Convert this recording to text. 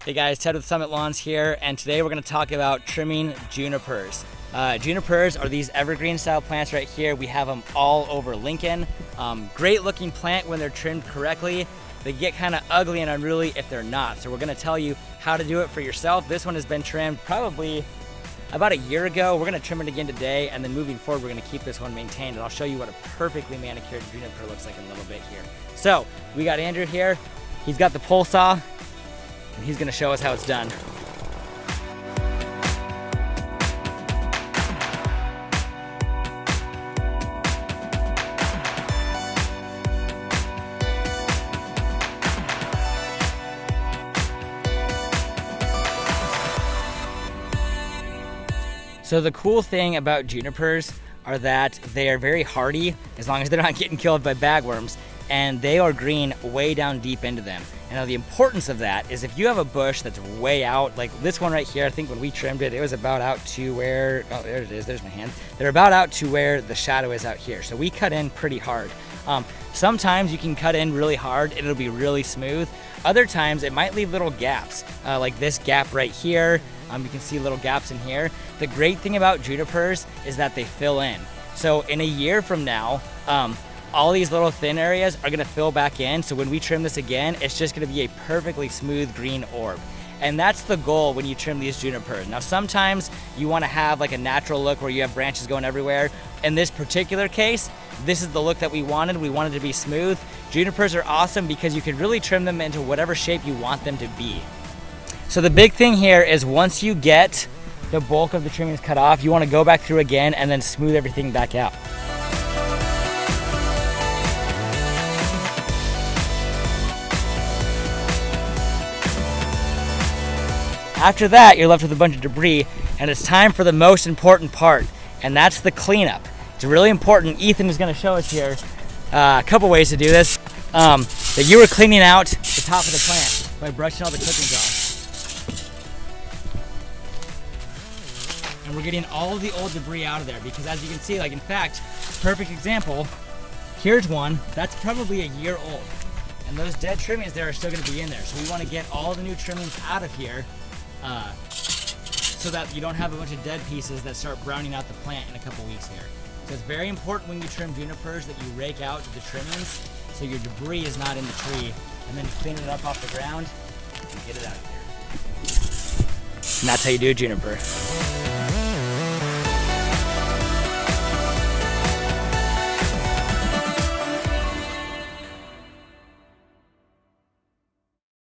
Hey guys, Ted with Summit Lawns here, and today we're going to talk about trimming junipers. Junipers are these evergreen style plants right here. We have them all over Lincoln. Great looking plant when they're trimmed correctly. They get kind of ugly and unruly if they're not. So we're going to tell you how to do it for yourself. This one has been trimmed probably about a year ago. We're going to trim it again today, and then moving forward we're going to keep this one maintained, and I'll show you what a perfectly manicured juniper looks like in a little bit here. So we got Andrew here. He's got the pole saw, and he's gonna show us how it's done. So the cool thing about junipers are that they are very hardy as long as they're not getting killed by bagworms, and they are green way down deep into them. And now the importance of that is if you have a bush that's way out, like this one right here, I think when we trimmed it, it was about out to where, oh there it is, there's my hand. They're about out to where the shadow is out here. So we cut in pretty hard. Sometimes you can cut in really hard and it'll be really smooth. Other times it might leave little gaps, like this gap right here. You can see little gaps in here. The great thing about junipers is that they fill in. So in a year from now, all these little thin areas are gonna fill back in, so when we trim this again, it's just gonna be a perfectly smooth green orb. And that's the goal when you trim these junipers. Now sometimes you wanna have like a natural look where you have branches going everywhere. In this particular case, this is the look that we wanted. We wanted to be smooth. Junipers are awesome because you can really trim them into whatever shape you want them to be. So the big thing here is once you get the bulk of the trimmings cut off, you wanna go back through again and then smooth everything back out. After that, you're left with a bunch of debris, and it's time for the most important part, and that's the cleanup. It's really important. Ethan is going to show us here a couple ways to do this. That you were cleaning out the top of the plant by brushing all the clippings off. And we're getting all of the old debris out of there because, as you can see, like in fact, perfect example, here's one that's probably a year old. And those dead trimmings there are still going to be in there. So we want to get all the new trimmings out of here so that you don't have a bunch of dead pieces that start browning out the plant in a couple weeks here. So it's very important when you trim junipers that you rake out the trimmings so your debris is not in the tree, and then clean it up off the ground and get it out of here. And that's how you do a juniper.